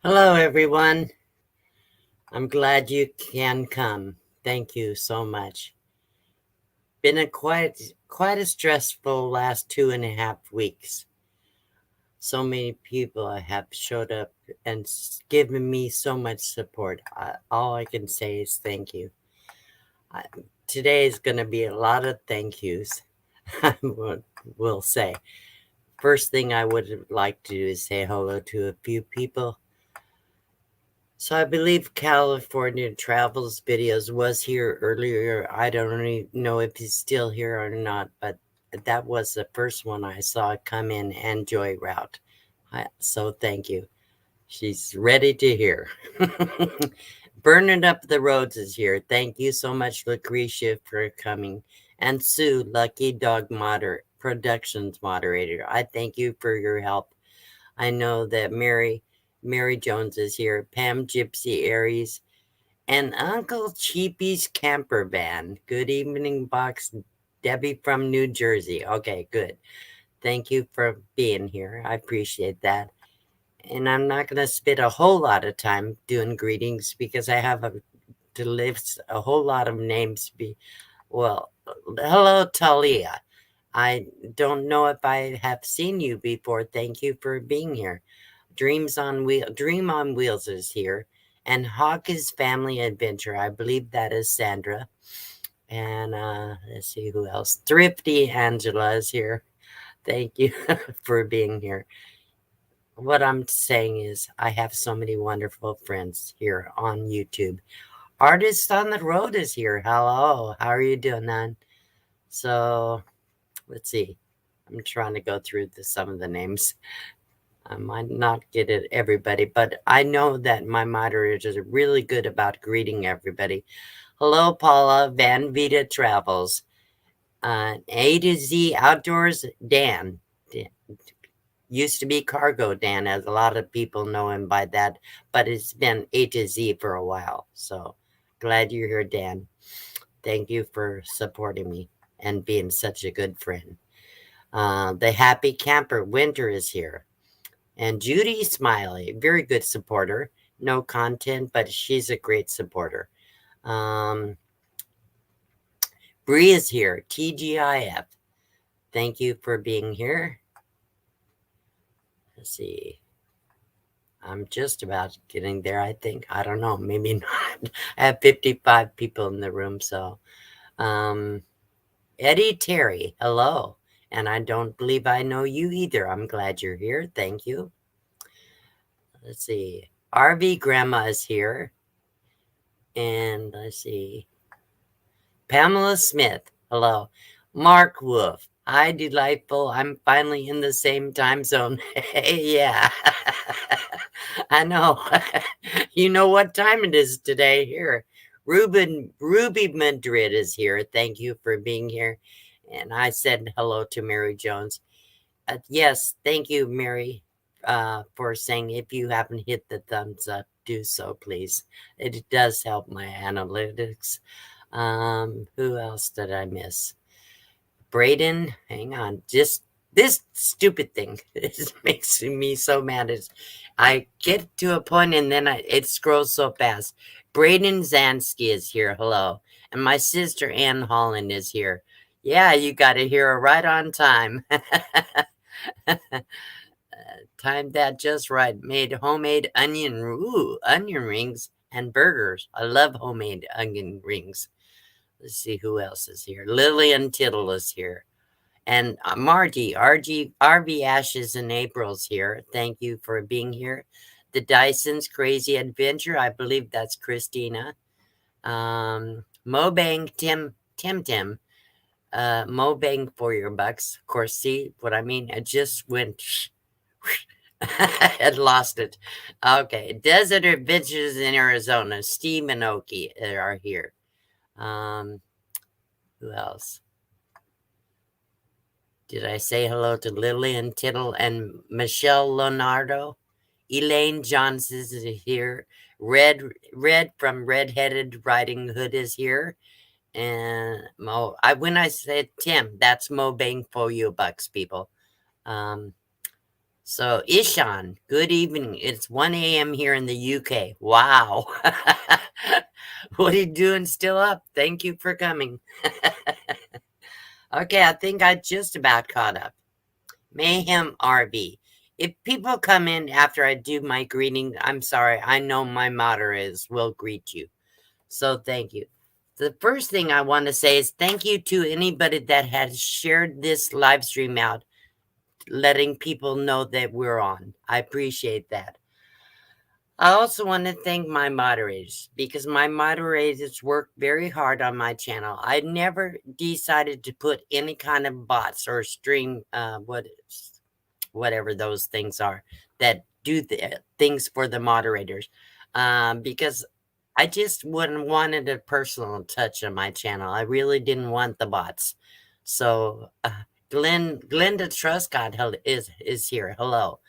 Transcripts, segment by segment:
Hello, everyone. I'm glad you can come. Thank you so much. Been quite a stressful last 2.5 weeks. So many people have showed up and given me so much support. All I can say is thank you. I, Today is going to be a lot of thank yous. I will say. First thing I would like to do is say hello to a few people. So I believe California Travels Videos was here earlier. I don't even know if he's still here or not, but that was the first one I saw come in and Joy Route. So thank you. She's ready to hear. Burning Up the Roads is here. Thank you so much, Lucretia, for coming. And Sue, Lucky Dog Productions moderator. I thank you for your help. I know that Mary Jones is here, Pam Gypsy Aries, and Uncle Cheapy's camper van. Good evening, Box. Debbie from New Jersey. Okay, good. Thank you for being here. I appreciate that. And I'm not going to spend a whole lot of time doing greetings because I have to list a whole lot of names. Well, hello, Talia. I don't know if I have seen you before. Thank you for being here. Dream on Wheels is here, and Hawk is Family Adventure. I believe that is Sandra. And let's see who else. Thrifty Angela is here. Thank you for being here. What I'm saying is, I have so many wonderful friends here on YouTube. Artist on the Road is here. Hello, how are you doing, man? So let's see. I'm trying to go through some of the names. I might not get it everybody, but I know that my moderators are really good about greeting everybody. Hello, Paula, Van Vita Travels. A to Z Outdoors, Dan. Used to be Cargo Dan, as a lot of people know him by that, but it's been A to Z for a while. So glad you're here, Dan. Thank you for supporting me and being such a good friend. The Happy Camper, Winter is here. And Judy Smiley, very good supporter. No content, but she's a great supporter. Bree is here, TGIF. Thank you for being here. Let's see. I'm just about getting there, I think. I don't know, maybe not. I have 55 people in the room, so. Eddie Terry, hello. And I don't believe I know you either. I'm glad you're here. Thank you. Let's see. RV Grandma is here. And let's see. Pamela Smith, hello. Mark Wolf, hi, delightful. I'm finally in the same time zone. Yeah, I know. You know what time it is today here. Ruby Madrid is here. Thank you for being here. And I said hello to Mary Jones. Yes, thank you, Mary, for saying if you haven't hit the thumbs up, do so, please. It does help my analytics. Who else did I miss? Braden, hang on. Just this stupid thing. It makes me so mad. I get to a point and then it scrolls so fast. Braden Zansky is here. Hello. And my sister Ann Holland is here. Yeah, you got it here right on time. Timed that just right. Made homemade onion rings and burgers. I love homemade onion rings. Let's see who else is here. Lillian Tittle is here. And Margie, RV Ashes and April's here. Thank you for being here. The Dyson's Crazy Adventure. I believe that's Christina. Mobang Tim. Mobang for your bucks. Of course, see what I mean? I just went... I lost it. Okay. Desert Adventures in Arizona. Steve and Oki are here. Who else? Did I say hello to Lillian Tittle and Michelle Leonardo? Elaine Johnson is here. Red from Redheaded Riding Hood is here. And when I said Tim, that's Mo Bang for you bucks, people. So, Ishan, good evening. It's 1 a.m. here in the UK. Wow. What are you doing still up? Thank you for coming. Okay, I think I just about caught up. Mayhem RV. If people come in after I do my greeting, I'm sorry. I know my moderators will greet you. So thank you. The first thing I want to say is thank you to anybody that has shared this live stream out, letting people know that we're on. I appreciate that. I also want to thank my moderators because my moderators work very hard on my channel. I never decided to put any kind of bots or stream whatever those things are that do the things for the moderators, because I just wouldn't wanted a personal touch on my channel. I really didn't want the bots. So Glenda Trustcott is here. Hello.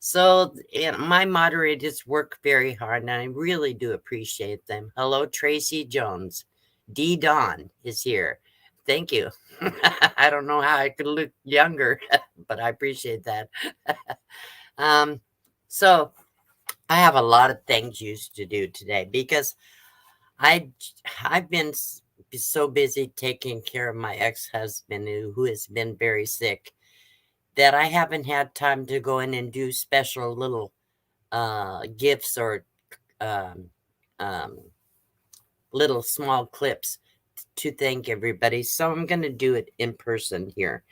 So my moderators work very hard, and I really do appreciate them. Hello, Tracy Jones. D. Don is here. Thank you. I don't know how I could look younger, but I appreciate that. um, so I have a lot of things used to do today because I I've been so busy taking care of my ex-husband who has been very sick that I haven't had time to go in and do special little gifts or um, um, little small clips to thank everybody. So I'm going to do it in person here.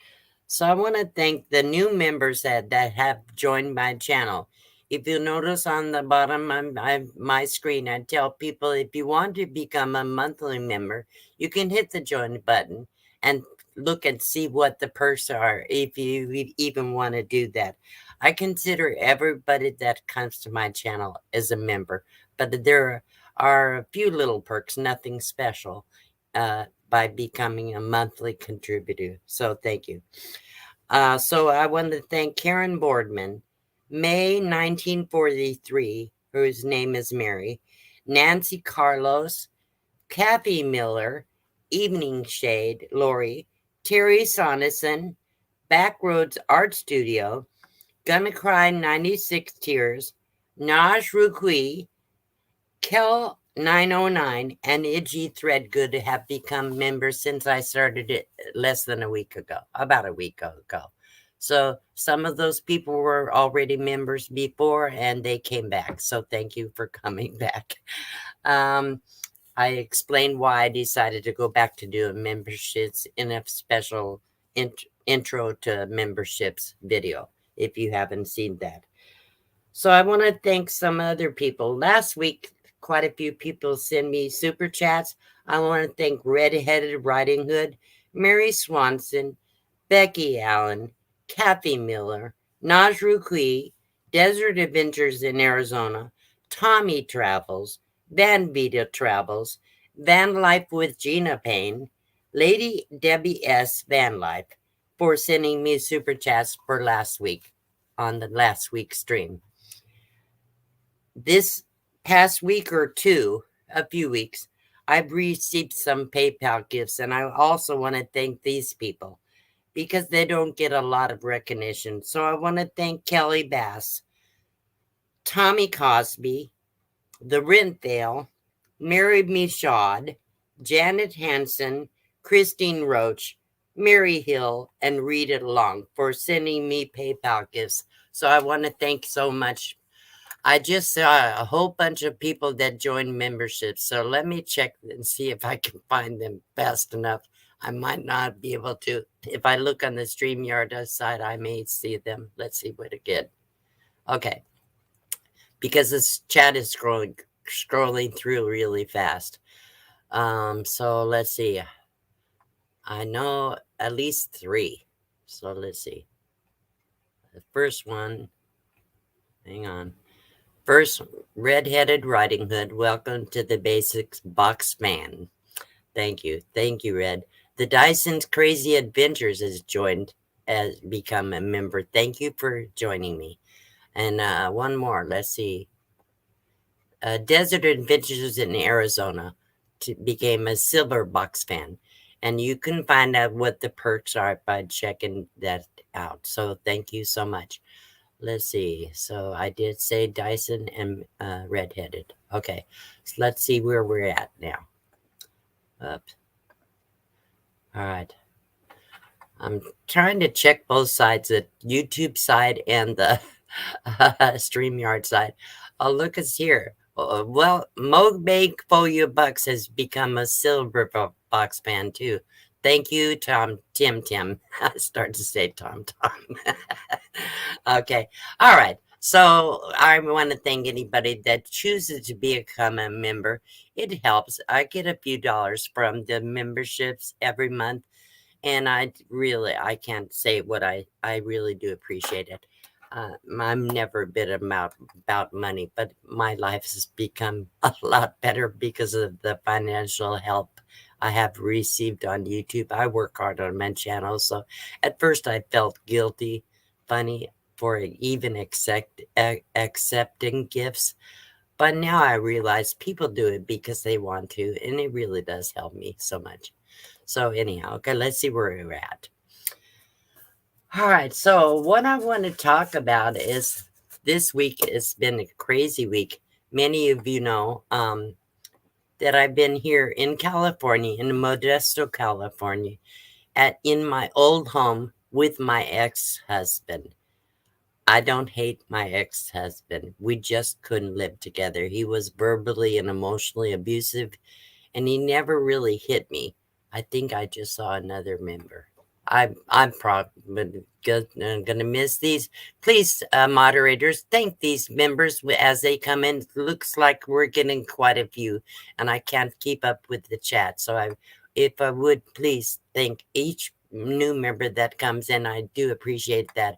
So I want to thank the new members that have joined my channel. If you notice on the bottom of my screen, I tell people if you want to become a monthly member, you can hit the join button and look and see what the perks are if you even want to do that. I consider everybody that comes to my channel as a member, but there are a few little perks, nothing special, by becoming a monthly contributor. So thank you. So I want to thank Karen Boardman, May 1943, whose name is Mary, Nancy Carlos, Kathy Miller, Evening Shade, Lori, Terry Sonneson, Backroads Art Studio, Gonna Cry 96 Tears, Naj Rukui, Kel 909, and Idgy Threadgood have become members since I started it less than a week ago, about a week ago. So some of those people were already members before and they came back. So thank you for coming back. I explained why I decided to go back to doing memberships in a special intro to memberships video, if you haven't seen that. So I want to thank some other people. Last week, quite a few people sent me super chats. I want to thank Red-Headed Riding Hood, Mary Swanson, Becky Allen, Kathy Miller, Najru Kui, Desert Adventures in Arizona, Tommy Travels, Van Vita Travels, Van Life with Gina Payne, Lady Debbie S. Van Life, for sending me super chats for last week on the last week's stream. This past week or two, a few weeks, I've received some PayPal gifts, and I also want to thank these people because they don't get a lot of recognition. So I want to thank Kelly Bass, Tommy Cosby, The Rentvale, Mary Michaud, Janet Hanson, Christine Roach, Mary Hill, and Rita Long for sending me PayPal gifts. So I want to thank so much. I just saw a whole bunch of people that joined memberships. So let me check and see if I can find them fast enough. I might not be able to. If I look on the StreamYard side, I may see them. Let's see what to get. Okay. Because this chat is scrolling through really fast. So let's see. I know at least 3. So let's see. The first one, hang on. First, Red-Headed Riding Hood, welcome to the Basics Box Van. Thank you. Thank you, Red. The Dyson's Crazy Adventures has become a member. Thank you for joining me. And one more. Let's see. Desert Adventures in Arizona became a silver box fan. And you can find out what the perks are by checking that out. So thank you so much. Let's see. So I did say Dyson and redheaded. Okay. So let's see where we're at now. Up. All right. I'm trying to check both sides, the YouTube side and the StreamYard side. Oh, look, it's here. Well, Mo Bank Folio Bucks has become a silver box fan too. Thank you, Tim. I started to say Tom. Okay. All right. So I want to thank anybody that chooses to become a member. It helps. I get a few dollars from the memberships every month, and I can't say what I really do appreciate it. I'm never a bit about money, but my life has become a lot better because of the financial help I have received on YouTube. I work hard on my channel, so at first I felt guilty, funny for even accepting gifts, but now I realize people do it because they want to, and it really does help me so much. So anyhow, okay, let's see where we're at. All right, so what I want to talk about is this week has been a crazy week. Many of you know that I've been here in California, in Modesto, California, in my old home with my ex-husband. I don't hate my ex-husband. We just couldn't live together. He was verbally and emotionally abusive, and he never really hit me. I think I just saw another member. I'm probably gonna miss these. Please, moderators, thank these members as they come in. Looks like we're getting quite a few, and I can't keep up with the chat. So if I would please thank each new member that comes in, I do appreciate that.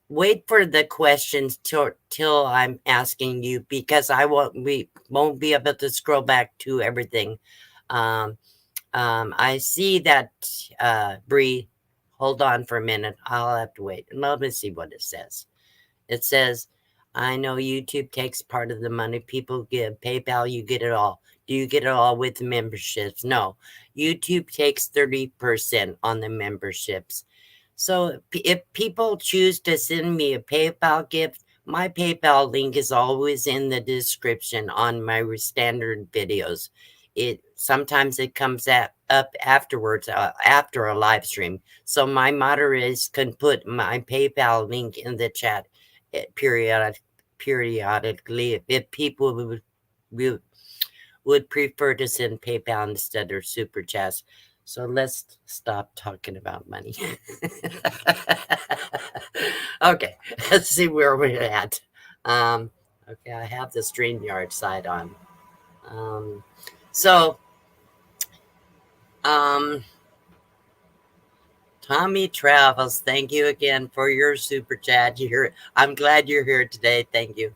Wait for the questions till I'm asking you, because we won't be able to scroll back to everything. Um, I see that, Bree, hold on for a minute. I'll have to wait. Let me see what it says. It says, I know YouTube takes part of the money people give. PayPal, you get it all. Do you get it all with memberships? No. YouTube takes 30% on the memberships. So if people choose to send me a PayPal gift, my PayPal link is always in the description on my standard videos. It sometimes it comes up afterwards, after a live stream. So my moderators can put my PayPal link in the chat periodically if people would prefer to send PayPal instead of super chats. So let's stop talking about money. Okay, let's see where we're at. Okay, I have the StreamYard side on. Um, so, um, Tommy Travels, thank you again for your super chat. I'm glad you're here today. Thank you.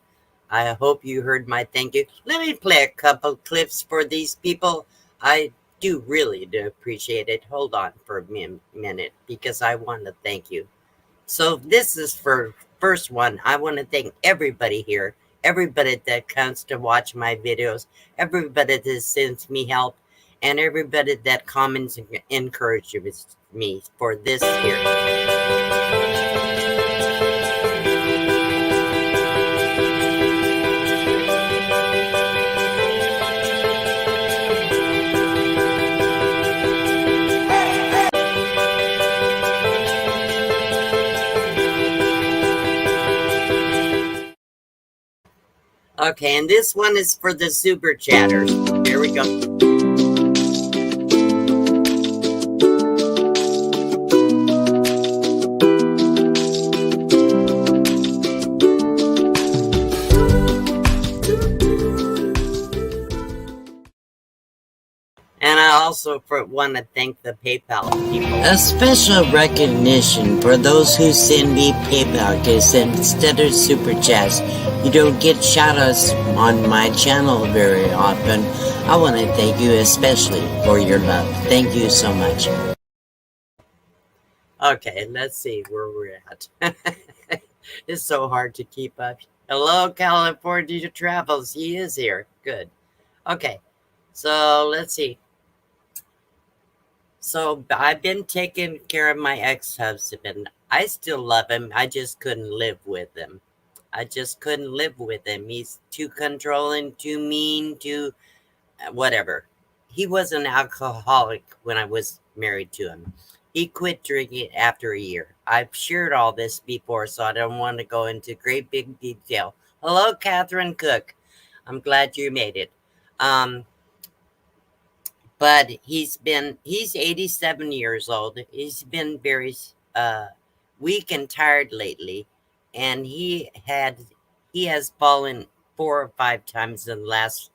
I hope you heard my thank you. Let me play a couple clips for these people. I do really do appreciate it. Hold on for a minute, because I want to thank you. So this is for first one. I want to thank everybody here, everybody that comes to watch my videos, everybody that sends me help, and everybody that comments and encourages me for this here. Okay, and this one is for the super chatters. Here we go. And I also want to thank the PayPal people. A special recognition for those who send me PayPal gifts instead of super chats. You don't get shout-outs on my channel very often. I want to thank you especially for your love. Thank you so much. Okay, let's see where we're at. It's so hard to keep up. Hello, California Travels. He is here. Good. Okay, so let's see. So I've been taking care of my ex-husband. I still love him. I just couldn't live with him. I just couldn't live with him. He's too controlling, too mean, too whatever. He was an alcoholic when I was married to him. He quit drinking after a year. I've shared all this before, so I don't want to go into great big detail. Hello, Catherine Cook. I'm glad you made it. Um, but he's 87 years old. He's been very weak and tired lately, and he has fallen 4 or 5 times in the last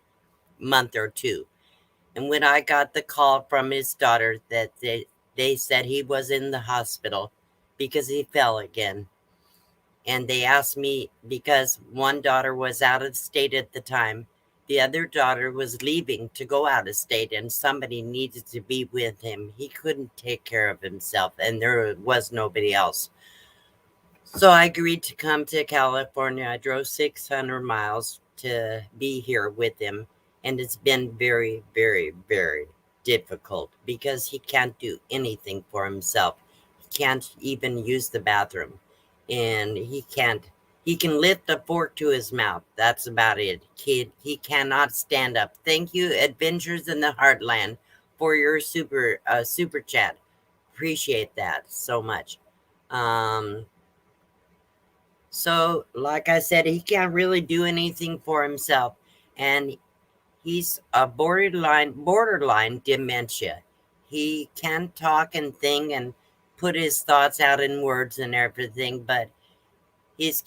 month or two. And when I got the call from his daughter that they said he was in the hospital because he fell again. And they asked me because one daughter was out of state at the time. The other daughter was leaving to go out of state, and somebody needed to be with him. He couldn't take care of himself, and there was nobody else. So I agreed to come to California. I drove 600 miles to be here with him. And it's been very, very, very difficult because he can't do anything for himself. He can't even use the bathroom. And he can lift a fork to his mouth. That's about it. He cannot stand up. Thank you, Adventures in the Heartland, for your super chat. Appreciate that so much. Um, so, like I said, he can't really do anything for himself, and he's a borderline dementia. He can talk and think and put his thoughts out in words and everything, but it's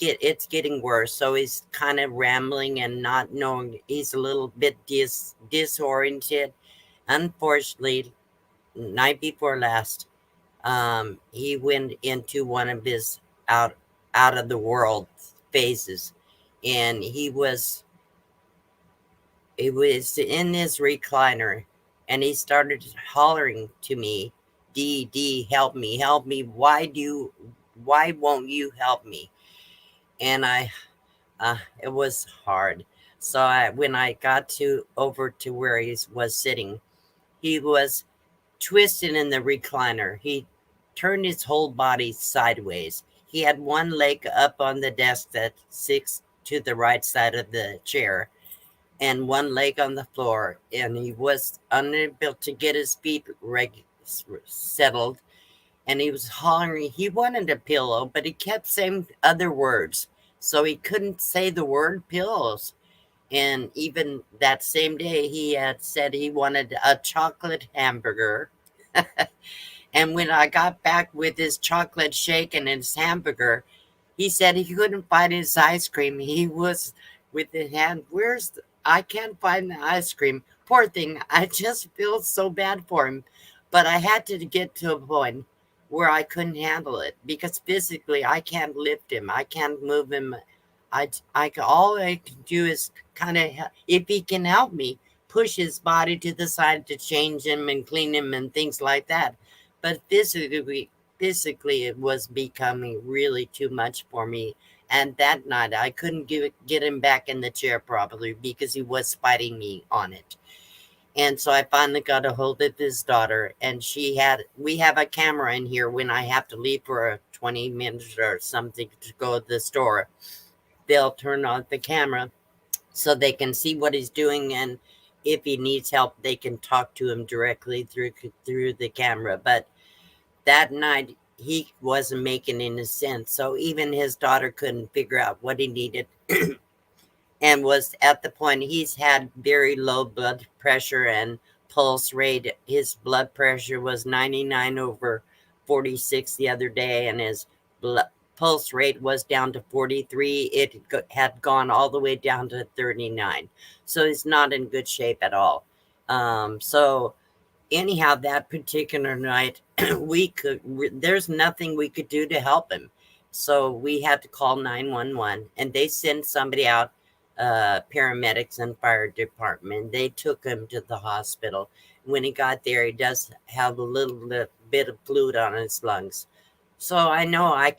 getting worse. So he's kind of rambling and not knowing. He's a little bit disoriented. Unfortunately, night before last, he went into one of his out out of the world phases, and he was in his recliner, and he started hollering to me, D, help me, why won't you help me? And it was hard. So when I got to over to where he was sitting, he was twisted in the recliner. He turned his whole body sideways. He had one leg up on the desk that sits to the right side of the chair, and one leg on the floor, and he was unable to get his feet settled. And he was hollering. He wanted a pillow, but he kept saying other words, so he couldn't say the word pillows. And even that same day, he had said he wanted a chocolate hamburger. And when I got back with his chocolate shake and his hamburger, he said he couldn't find his ice cream. He was with his hand, I can't find the ice cream. Poor thing. I just feel so bad for him. But I had to get to a point where I couldn't handle it because physically I can't lift him. I can't move him. All I can do is kind of, if he can help me, push his body to the side to change him and clean him and things like that. But physically it was becoming really too much for me. And that night I couldn't get him back in the chair properly because he was fighting me on it. And so I finally got a hold of his daughter, and we have a camera in here when I have to leave for 20 minutes or something to go to the store. They'll turn on the camera so they can see what he's doing, and if he needs help, they can talk to him directly through the camera. But that night he wasn't making any sense, so even his daughter couldn't figure out what he needed. And was at the point he's had very low blood pressure and pulse rate. His blood pressure was 99 over 46 the other day, and his pulse rate was down to 43. It had gone all the way down to 39. So he's not in good shape at all. So anyhow, that particular night, there's nothing we could do to help him. So we had to call 911, and they sent somebody out, paramedics and fire department. They took him to the hospital. When he got there, he does have a little bit of fluid on his lungs. So I know they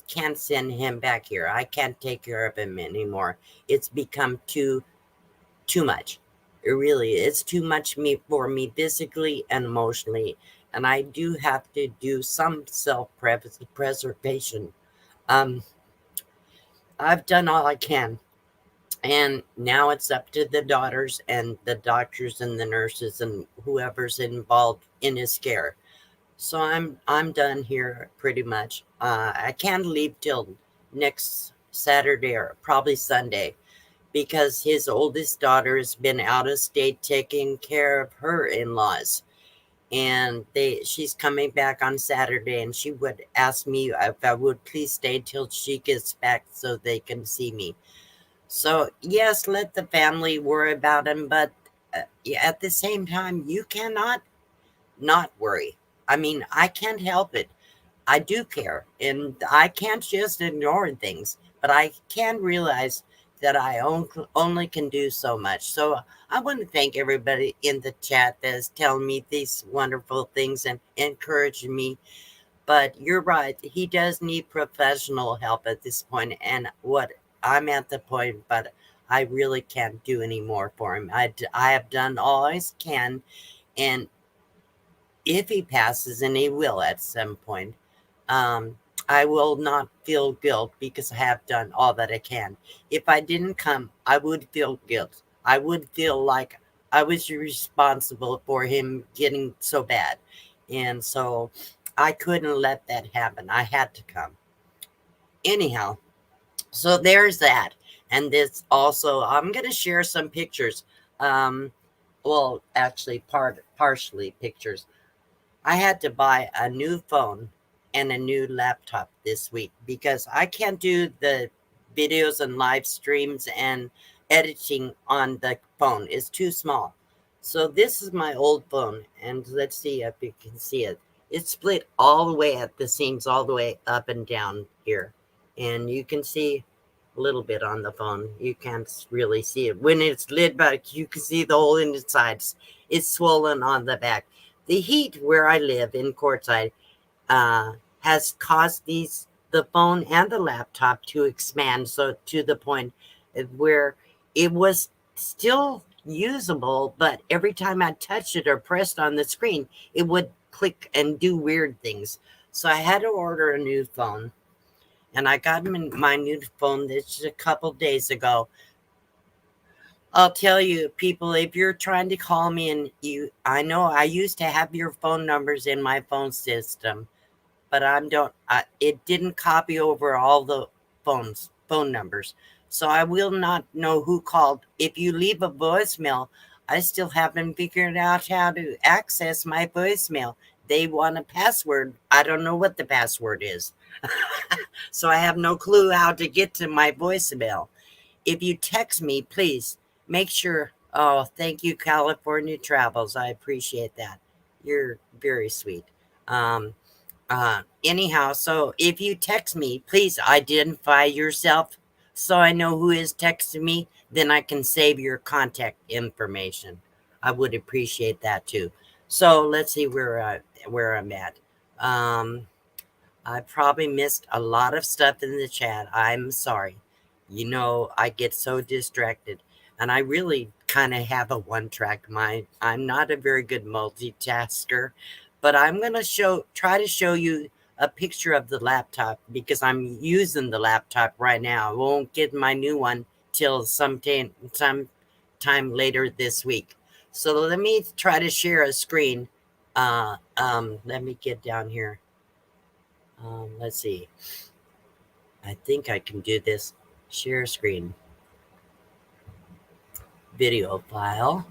can't send him back here. I can't take care of him anymore. It's become too much. It really is too much for me physically and emotionally. and I do have to do some self-preservation. Um, I've done all I can, and now it's up to the daughters and the doctors and the nurses and whoever's involved in his care. So I'm done here pretty much. I can't leave till next Saturday or probably Sunday because his oldest daughter has been out of state taking care of her in-laws, and she's coming back on Saturday, and she would ask me if I would please stay till she gets back so they can see me. So yes, let the family worry about him, but at the same time, you cannot not worry. I mean, I can't help it. I do care, and I can't just ignore things, but I can realize that I only can do so much. So I want to thank everybody in the chat that is telling me these wonderful things and encouraging me. But you're right, he does need professional help at this point, and what I'm at the point, but I really can't do any more for him. I have done all I can, and if he passes, and he will at some point, um, I will not feel guilt because I have done all that I can. If I didn't come, I would feel guilt. I would feel like I was responsible for him getting so bad. And so I couldn't let that happen. I had to come. Anyhow, so there's that. And this also, I'm going to share some pictures. Um, well, actually, partially pictures. I had to buy a new phone and a new laptop this week because I can't do the videos and live streams and editing on the phone. It's too small. So this is my old phone, and let's see if you can see it. It's split all the way at the seams, all the way up and down here. And you can see a little bit on the phone. You can't really see it. When it's lit back, you can see the whole inside. It's swollen on the back. The heat where I live in Quartzsite has caused the phone and the laptop to expand, so to the point where it was still usable, but every time I touched it or pressed on the screen, it would click and do weird things. So I had to order a new phone, and I got my new phone just a couple days ago. I'll tell you, people, if you're trying to call me and I know I used to have your phone numbers in my phone system, but it didn't copy over all the phone numbers. So I will not know who called. If you leave a voicemail, I still haven't figured out how to access my voicemail. They want a password. I don't know what the password is. So I have no clue how to get to my voicemail. If you text me, please make sure. Oh, thank you, California Travels. I appreciate that. You're very sweet. Um, Anyhow, so if you text me, please identify yourself so I know who is texting me. Then I can save your contact information. I would appreciate that too. So let's see where I'm at. Um, I probably missed a lot of stuff in the chat. I'm sorry. I get so distracted, and I really kind of have a one-track mind. I'm not a very good multitasker, but I'm going to try to show you a picture of the laptop because I'm using the laptop right now. I won't get my new one till sometime later this week. So let me try to share a screen. Let me get down here. Let's see. I think I can do this. Share screen. Video file.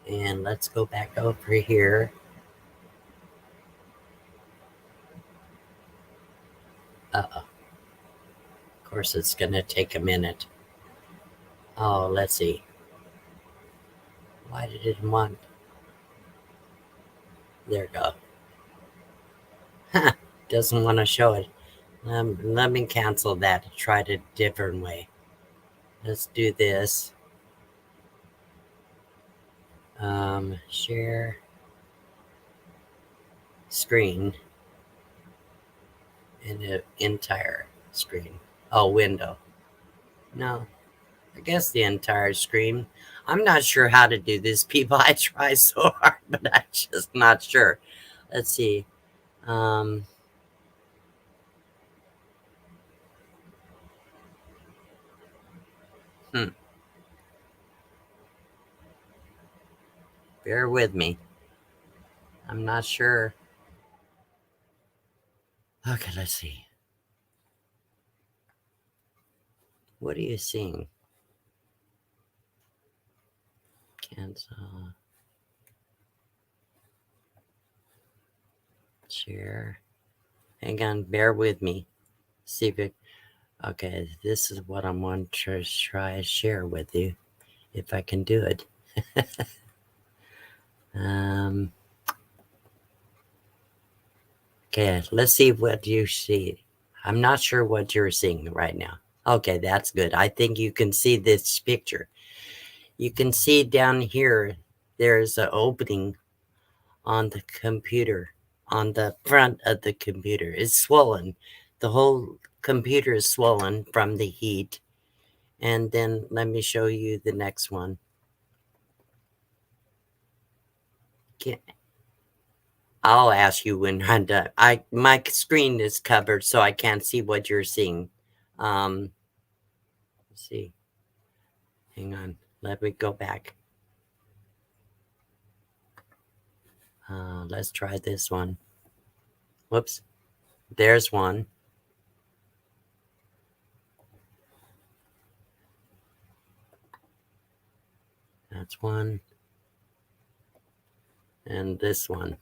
And let's go back over here. Uh-oh. Of course, it's going to take a minute. Oh, let's see. Why did it want... There we go. Doesn't want to show it. Let me cancel that. Try it a different way. Let's do this. Share screen and the entire screen. Oh, window. No, I guess the entire screen. I'm not sure how to do this, people. I try so hard, but I'm just not sure. Let's see. Um, hmm, bear with me. I'm not sure. Okay, let's see. What are you seeing? Cancel. Share. Hang on, bear with me. See if it. Okay, this is what I'm going to try share with you, if I can do it. um. Okay, let's see what you see. I'm not sure what you're seeing right now. Okay, that's good. I think you can see this picture. You can see down here, there's an opening on the computer, on the front of the computer. It's swollen. The whole computer is swollen from the heat. And then let me show you the next one. I'll ask you when I'm done. My screen is covered, so I can't see what you're seeing. Let's see. Hang on. Let me go back. Let's try this one. Whoops. There's one. That's one. And this one.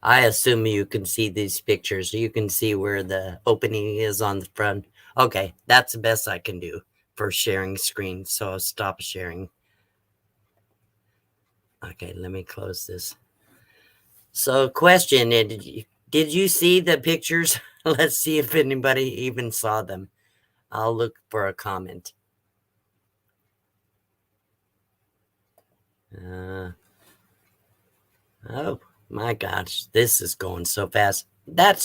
I assume you can see these pictures. You can see where the opening is on the front. Okay, that's the best I can do for sharing screen. So I'll stop sharing. Okay, let me close this. So, question: did you see the pictures? Let's see if anybody even saw them. I'll look for a comment. Oh my gosh, this is going so fast. That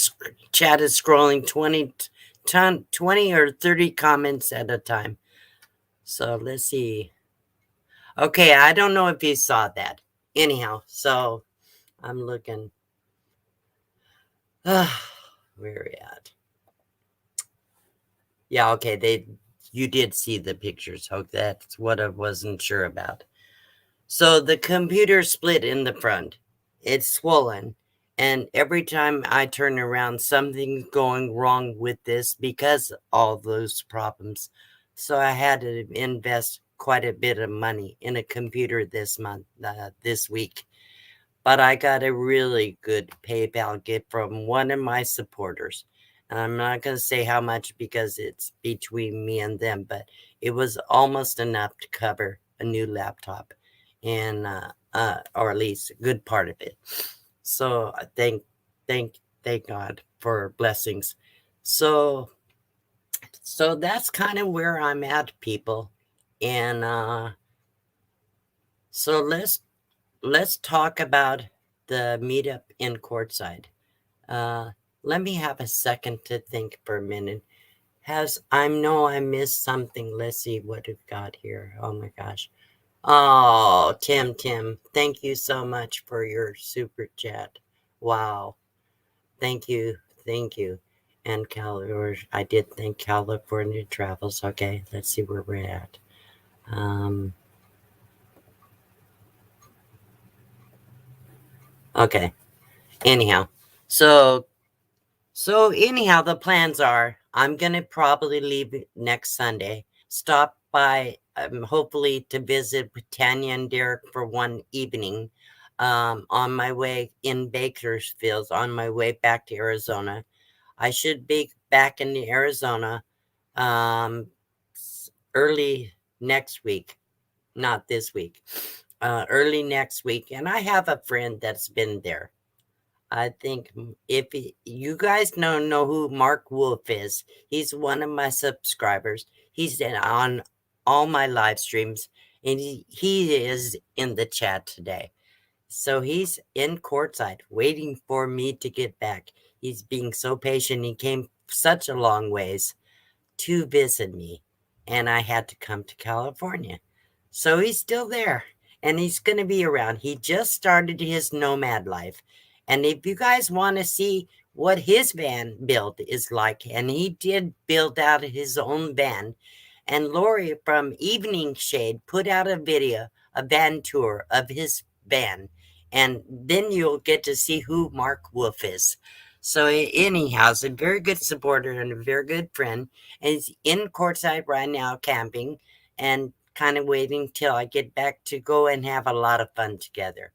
chat is scrolling 20 or 30 comments at a time. So let's see. Okay, I don't know if you saw that. Anyhow, so I'm looking. Where are we at? Yeah, okay, you did see the pictures. Oh, that's what I wasn't sure about. So the computer split in the front. It's swollen. And every time I turn around, something's going wrong with this because of all those problems. So I had to invest quite a bit of money in a computer this week. But I got a really good PayPal gift from one of my supporters. And I'm not going to say how much because it's between me and them, but it was almost enough to cover a new laptop and or at least a good part of it. So I thank God for blessings. So that's kind of where I'm at, people. And so let's talk about the meetup in Quartzsite. Uh, Let me have a second to think for a minute. I know I missed something. Let's see what we've got here. Oh my gosh. Oh, Tim, thank you so much for your super chat. Wow. Thank you. Thank you. And I did thank California Travels. Okay, let's see where we're at. Okay. Anyhow, so anyhow, the plans are I'm gonna probably leave next Sunday. Stop by, hopefully, to visit with Tanya and Derek for one evening. On my way in Bakersfield, on my way back to Arizona. I should be back in Arizona um, early next week, not this week. Early next week, and I have a friend that's been there. I think if you guys don't know who Mark Wolf is, he's one of my subscribers. He's on all my live streams, and he is in the chat today. So he's in Quartzsite waiting for me to get back. He's being so patient. He came such a long ways to visit me, and I had to come to California. So he's still there, and he's going to be around. He just started his nomad life, And if you guys want to see what his van build is like, and he did build out his own van, and Lori from Evening Shade put out a video, a van tour of his van, and then you'll get to see who Mark Wolf is. So anyhow, he's a very good supporter and a very good friend, and he's in Quartzsite right now camping and kind of waiting till I get back to go and have a lot of fun together.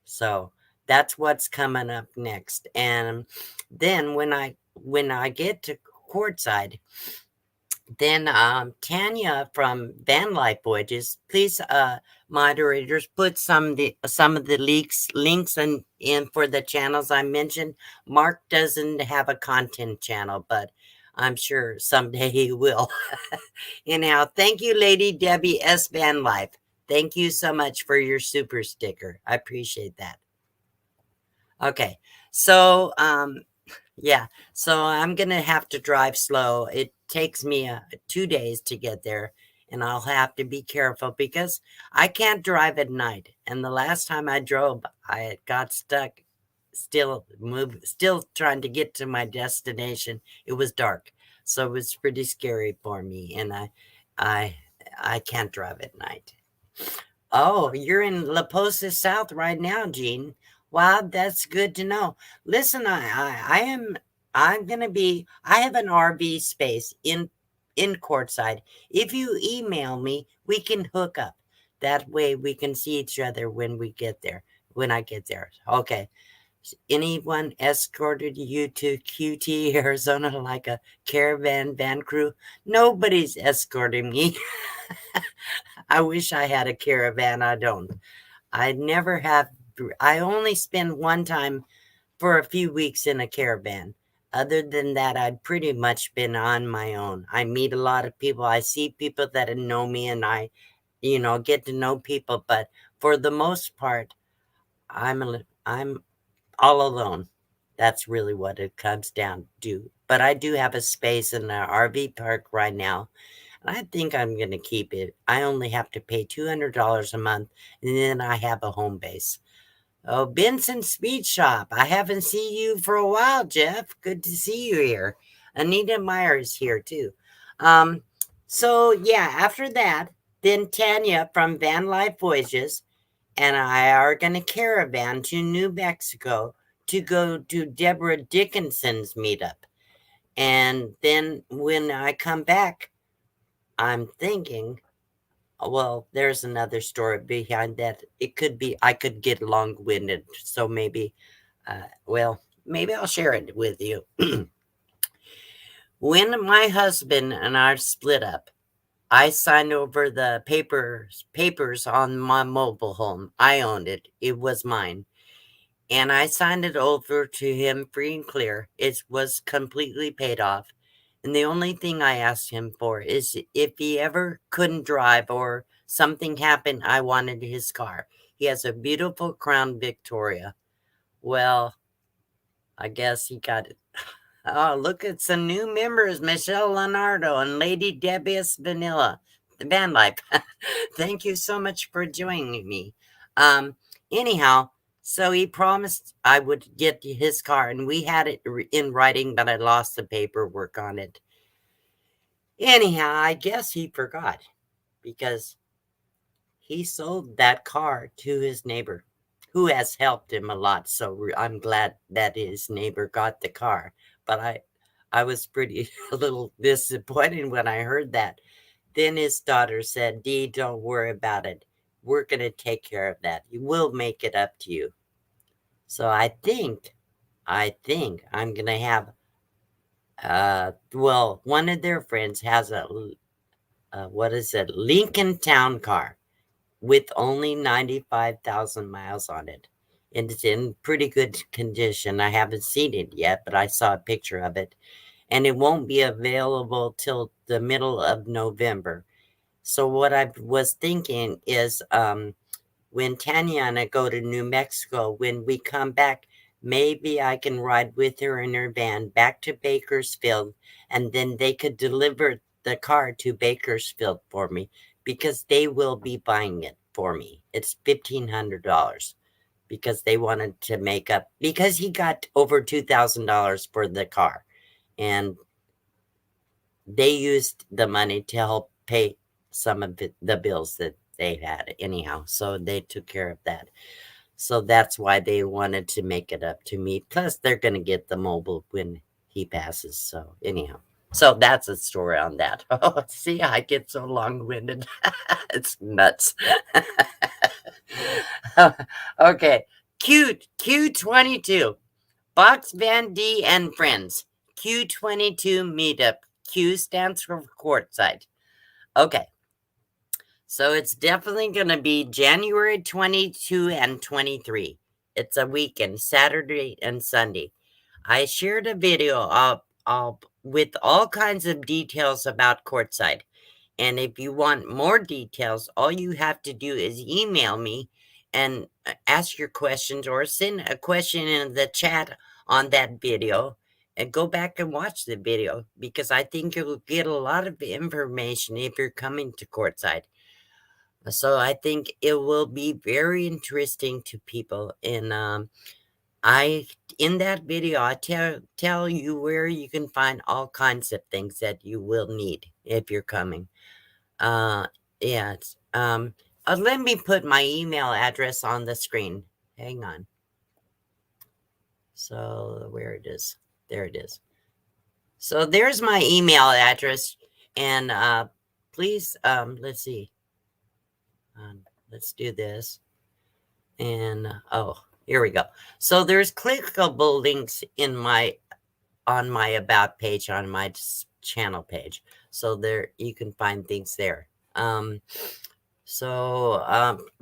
So that's what's coming up next. And then when I get to Quartzsite, then Tanya from Van Life Voyages, please moderators put some of the links in for the channels I mentioned. Mark doesn't have a content channel, but I'm sure someday he will. Anyhow, thank you, Lady Debbie S. Van Life. Thank you so much for your super sticker. I appreciate that. Okay, so yeah, so I'm gonna have to drive slow. It takes me 2 days to get there, and I'll have to be careful because I can't drive at night. And the last time I drove, I got stuck, still trying to get to my destination. It was dark, so it was pretty scary for me, and I, I can't drive at night. Oh, you're in La Posa South right now, Jean. Wow, that's good to know. Listen, I'm gonna be. I have an RV space in Quartzsite. If you email me, we can hook up. That way, we can see each other when we get there. When I get there, okay. Anyone escorted you to QT, Arizona, like a caravan van crew? Nobody's escorting me. I wish I had a caravan. I don't. I never have. I only spend one time for a few weeks in a caravan. Other than that, I'd pretty much been on my own. I meet a lot of people. I see people that know me, and I get to know people. But for the most part, I'm all alone. That's really what it comes down to. But I do have a space in the RV park right now. And I think I'm going to keep it. I only have to pay $200 a month, and then I have a home base. Oh, Benson Speed Shop. I haven't seen you for a while, Jeff. Good to see you here. Anita Meyer is here too. Um, so yeah, after that, then Tanya from Van Life Voyages and I are going to caravan to New Mexico to go to Deborah Dickinson's meetup. And then when I come back, I'm thinking, well, there's another story behind that. It could be, I could get long winded. So maybe I'll share it with you. When my husband and I split up, I signed over the papers on my mobile home. I owned it. It was mine. And I signed it over to him free and clear. It was completely paid off. And the only thing I asked him for is if he ever couldn't drive or something happened, I wanted his car. He has a beautiful Crown Victoria. Well, I guess he got it. Oh, look at some new members, Michelle Leonardo and Lady Debius Vanilla, the Van Life. Thank you so much for joining me. Anyhow, so he promised I would get his car, and we had it in writing, but I lost the paperwork on it. Anyhow, I guess he forgot because he sold that car to his neighbor who has helped him a lot. So I'm glad that his neighbor got the car. But I was pretty a little disappointed when I heard that. Then his daughter said, Dee, don't worry about it. We're going to take care of that. We'll make it up to you. So I think I'm going to have, one of their friends has what is it, Lincoln Town car with only 95,000 miles on it. And it's in pretty good condition. I haven't seen it yet, but I saw a picture of it. And it won't be available till the middle of November. So what I was thinking is when Tanya and I go to New Mexico, when we come back, maybe I can ride with her in her van back to Bakersfield, and then they could deliver the car to Bakersfield for me because they will be buying it for me. It's $1,500. because they wanted to make up, because he got over $2,000 for the car, and they used the money to help pay some of the bills that they had anyhow. So they took care of that. So that's why they wanted to make it up to me. Plus, they're going to get the mobile when he passes. So anyhow, so that's a story on that. Oh, see, I get so long-winded. It's nuts. Okay, Q22, Box Van Dee and Friends. Q22 Meetup. Q stands for Quartzsite. Okay, so it's definitely going to be January 22 and 23. It's a weekend, Saturday and Sunday. I shared a video with all kinds of details about Quartzsite. And if you want more details, all you have to do is email me and ask your questions, or send a question in the chat on that video, and go back and watch the video, because I think you'll get a lot of information if you're coming to Quartzsite. So I think it will be very interesting to people. And I in that video I tell you where you can find all kinds of things that you will need if you're coming. Uh, yeah. Let me put my email address on the screen. Hang on. So where it is? There it is. So there's my email address, and please, let's see. Let's do this, and oh, here we go. So there's clickable links in on my about page on my channel page. So there you can find things there. So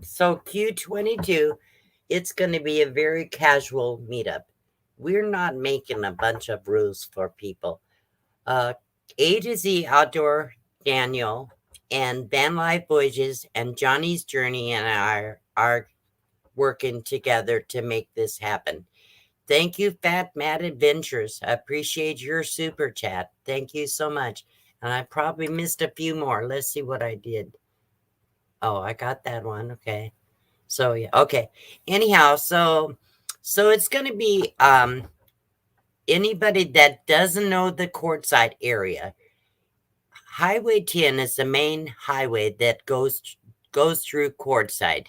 Q22, it's going to be a very casual meetup. We're not making a bunch of rules for people. A to Z Outdoor Daniel and Van Life Voyages and Jonnie's Journey and I are working together to make this happen. Thank you, Fat Mad Adventures. I appreciate your super chat. Thank you so much. And I probably missed a few more. Let's see what I did. Oh, I got that one. Okay. So yeah, okay. Anyhow, so it's gonna be anybody that doesn't know the Quartzsite area. Highway 10 is the main highway that goes through Quartzsite.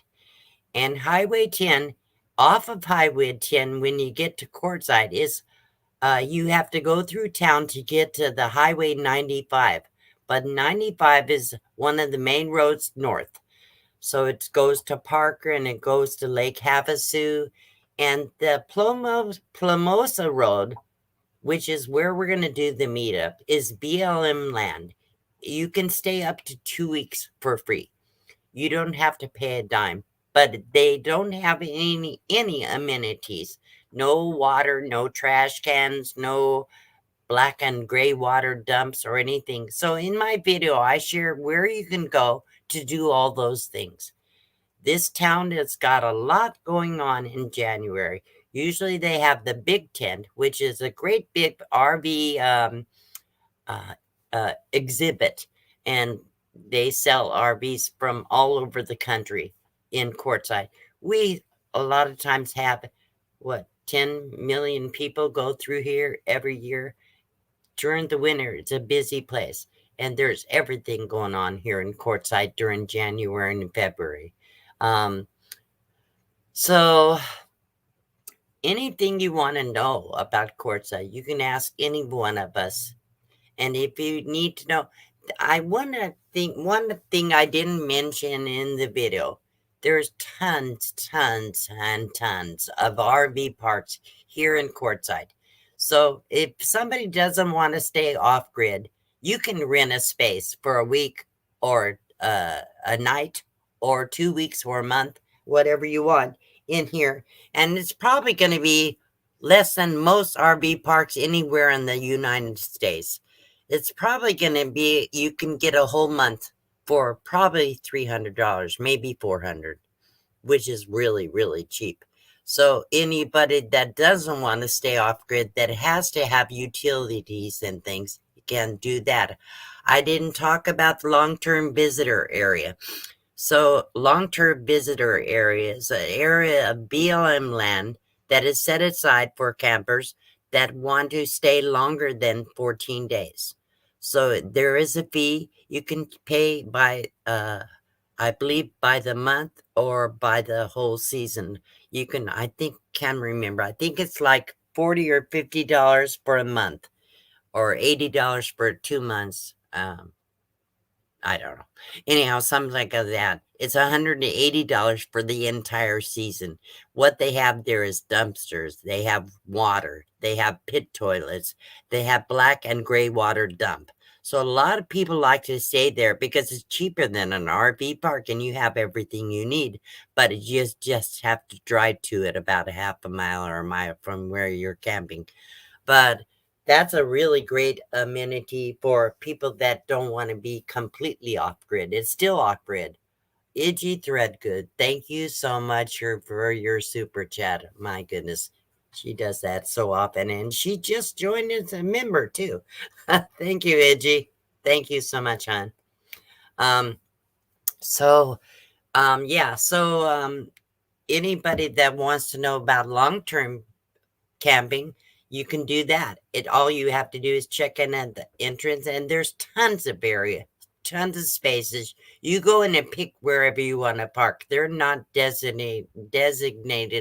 And Highway 10, off of Highway 10, when you get to Quartzsite, is you have to go through town to get to the Highway 95. But 95 is one of the main roads north. So it goes to Parker and it goes to Lake Havasu. And the Plumosa Road, which is where we're going to do the meetup, is BLM land. You can stay up to 2 weeks for free. You don't have to pay a dime, but they don't have any amenities. No water, no trash cans, no black and gray water dumps or anything. So in my video, I share where you can go to do all those things. This town has got a lot going on in January. Usually they have the Big Tent, which is a great big RV exhibit, and they sell RVs from all over the country in Quartzsite. We a lot of times have 10 million people go through here every year. During the winter, it's a busy place, and there's everything going on here in Quartzsite during January and February. So anything you want to know about Quartzsite, you can ask any one of us. And if you need to know, one thing I didn't mention in the video, there's tons and tons of RV parks here in Quartzsite. So if somebody doesn't want to stay off grid, you can rent a space for a week or a night or 2 weeks or a month, whatever you want in here. And it's probably going to be less than most RV parks anywhere in the United States. It's probably going to be, you can get a whole month for probably $300, maybe $400, which is really, really cheap. So anybody that doesn't want to stay off grid, that has to have utilities and things, can do that. I didn't talk about the long-term visitor area. So, long-term visitor area is an area of BLM land that is set aside for campers that want to stay longer than 14 days. So, there is a fee. You can pay by, I believe, by the month or by the whole season. You can, I think, can remember. I think it's like $40 or $50 for a month, or $80 for 2 months. I don't know. Anyhow, something like that. It's $180 for the entire season. What they have there is dumpsters. They have water. They have pit toilets. They have black and gray water dump. So a lot of people like to stay there because it's cheaper than an RV park and you have everything you need. But you just have to drive to it about a half a mile or a mile from where you're camping. But that's a really great amenity for people that don't want to be completely off grid. It's still off grid. Iggy Threadgood, thank you so much for your super chat. My goodness, she does that so often, and she just joined as a member too. Thank you, Iggy. Thank you so much, hon. Um, so, yeah. So, anybody that wants to know about long-term camping, you can do that. It all you have to do is check in at the entrance, and there's tons of area, tons of spaces. You go in and pick wherever you want to park. They're not designated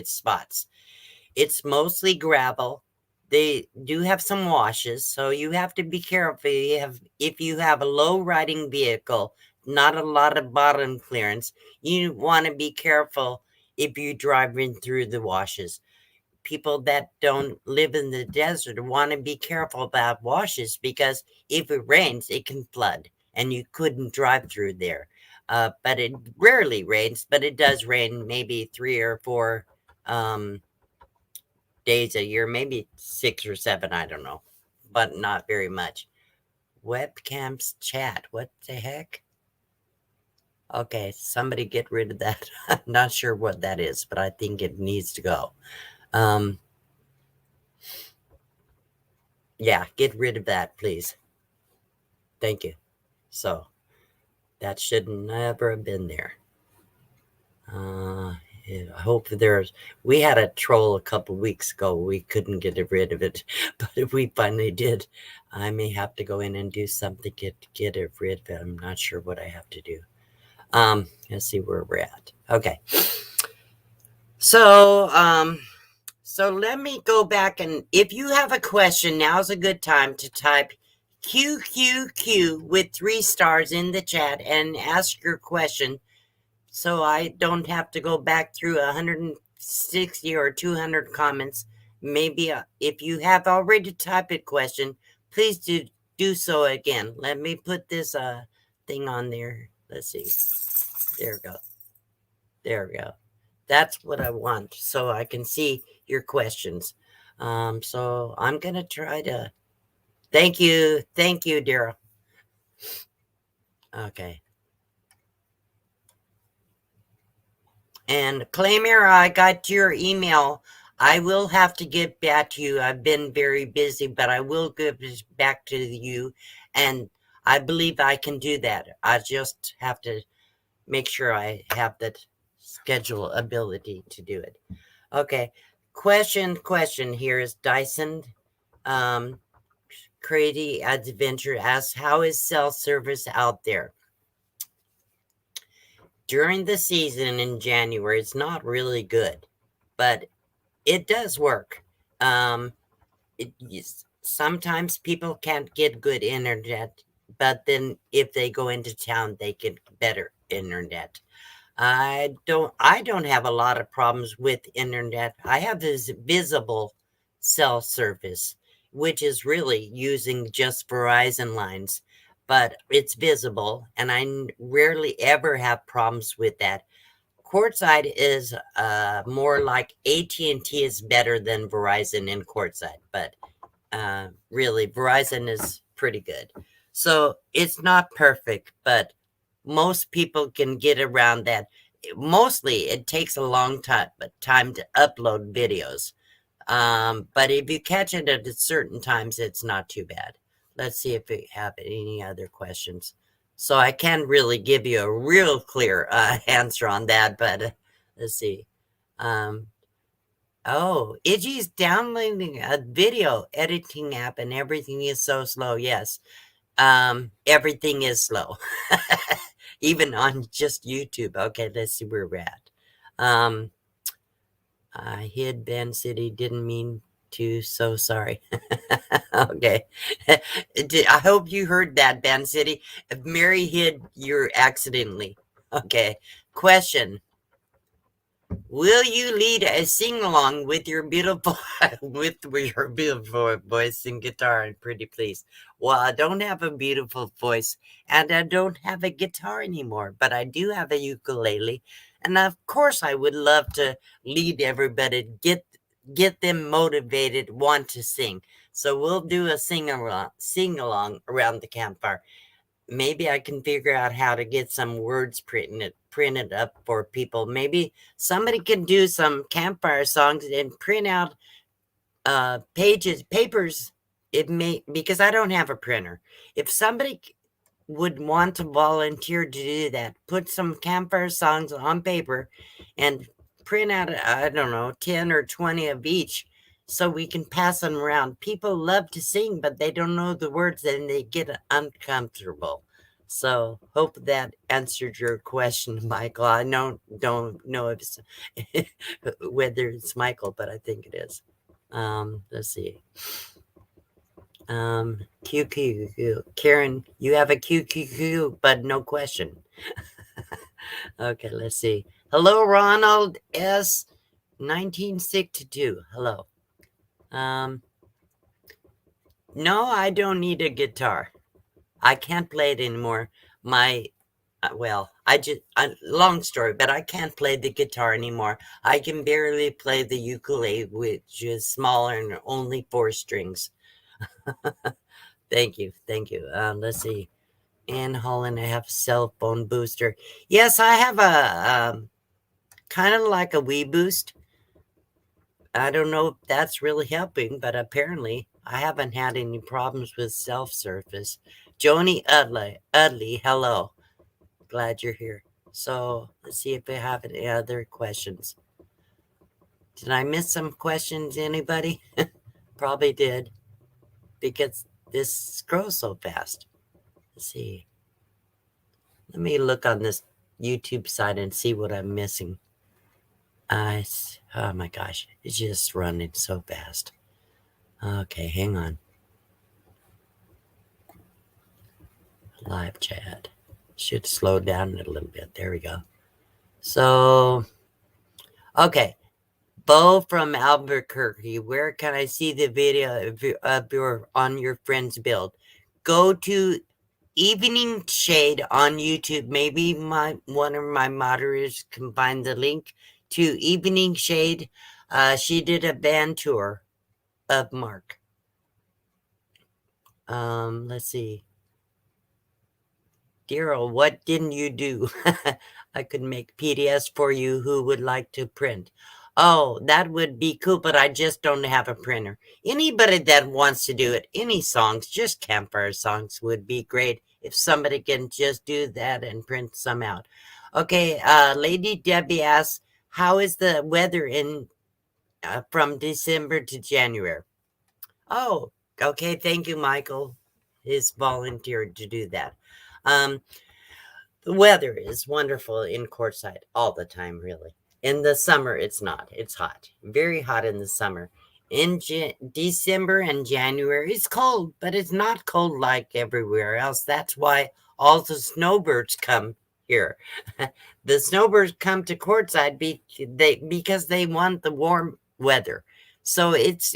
spots. It's mostly gravel. They do have some washes, so you have to be careful. If you have a low riding vehicle, not a lot of bottom clearance, you want to be careful if you drive in through the washes. People that don't live in the desert want to be careful about washes because if it rains, it can flood and you couldn't drive through there. But it rarely rains, but it does rain maybe 3 or 4 days a year, maybe 6 or 7, I don't know, but not very much. Webcams chat, what the heck? Okay, somebody get rid of that. I'm not sure what that is, but I think it needs to go. Yeah, get rid of that, please. Thank you. So, that should never have been there. Yeah, I hope we had a troll a couple weeks ago. We couldn't get rid of it, but if we finally did, I may have to go in and do something to get it rid of it. I'm not sure what I have to do. Let's see where we're at. Okay. So let me go back, and if you have a question, now's a good time to type QQQ with 3 stars in the chat and ask your question so I don't have to go back through 160 or 200 comments. Maybe if you have already typed a question, please do so again. Let me put this thing on there. Let's see. There we go. There we go. That's what I want, so I can see your questions. So I'm going to try to. Thank you, Daryl. Okay. And Claymere, I got your email. I will have to get back to you. I've been very busy, but I will get back to you. And I believe I can do that. I just have to make sure I have the schedule ability to do it. Okay. Question here is Dyson. Crazy Adventure asks, how is cell service out there? During the season in January, it's not really good, but it does work. Sometimes people can't get good internet, but then if they go into town, they get better internet. I don't have a lot of problems with internet. I have this visible cell service, which is really using just Verizon lines, but it's visible, and I rarely ever have problems with that. Quartzsite is more like AT&T is better than Verizon in Quartzsite, but really Verizon is pretty good. So it's not perfect, but most people can get around that. Mostly it takes a long time to upload videos. But if you catch it at certain times, it's not too bad. Let's see if we have any other questions. So I can't really give you a real clear answer on that, but let's see. Um, oh, Iggy's downloading a video editing app and everything is so slow. Yes, everything is slow, even on just YouTube. Okay, let's see where we're at. I hid Van City, didn't mean to, so sorry. Okay. I hope you heard that, Van City. If Mary hid, you're accidentally. Okay. Question. Will you lead a sing-along with your beautiful voice and guitar and pretty please? Well, I don't have a beautiful voice and I don't have a guitar anymore, but I do have a ukulele. And of course I would love to lead everybody, get them motivated, want to sing. So we'll do a sing-along around the campfire. Maybe I can figure out how to get some words printed up for people. Maybe somebody can do some campfire songs and print out papers. It may, because I don't have a printer. If somebody would want to volunteer to do that, put some campfire songs on paper and print out, I don't know, 10 or 20 of each so we can pass them around. People love to sing, but they don't know the words and they get uncomfortable. So hope that answered your question, Michael. I don't know if it's whether it's Michael, but I think it is. Let's see. QQ. Karen, you have a QQQ, but no question. Okay, let's see. Hello, Ronald S. 1962. Hello. No, I don't need a guitar. I can't play it anymore. My, long story, but I can't play the guitar anymore. I can barely play the ukulele, which is smaller and only 4 strings. Thank you. Let's see. Ann Holland, I have cell phone booster. Yes, I have a kind of like a Wii Boost. I don't know if that's really helping, but apparently I haven't had any problems with self-service. Joni Udley, hello. Glad you're here. So let's see if we have any other questions. Did I miss some questions, anybody? Probably did, because this scrolls so fast. Let's see. Let me look on this YouTube side and see what I'm missing. Oh my gosh, it's just running so fast. Okay, hang on. Live chat. Should slow down a little bit. There we go. So, okay. Bo from Albuquerque, where can I see the video of your on your friend's build? Go to Evening Shade on YouTube. Maybe one of my moderators can find the link to Evening Shade. She did a band tour of Mark. Let's see. Daryl, what didn't you do? I could make PDFs for you who would like to print. Oh, that would be cool, but I just don't have a printer. Anybody that wants to do it, any songs, just campfire songs would be great if somebody can just do that and print some out. Okay, Lady Debbie asks, how is the weather in from December to January? Oh, okay, thank you, Michael. He's volunteered to do that. The weather is wonderful in Quartzsite all the time, really. In the summer, it's not. It's hot. Very hot in the summer. In December and January, it's cold, but it's not cold like everywhere else. That's why all the snowbirds come here. The snowbirds come to Quartzsite because they want the warm weather. So it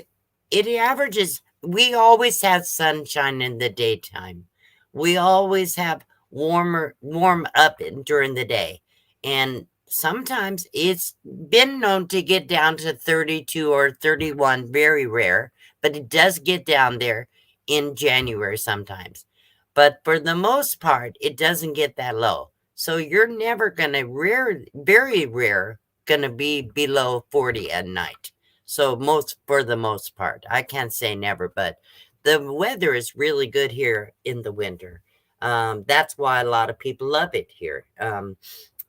averages. We always have sunshine in the daytime. We always have warm up during the day. And sometimes it's been known to get down to 32 or 31, very rare, but it does get down there in January sometimes. But for the most part, it doesn't get that low. So you're never going to very rare, going to be below 40 at night. So for the most part, I can't say never, but the weather is really good here in the winter. That's why a lot of people love it here.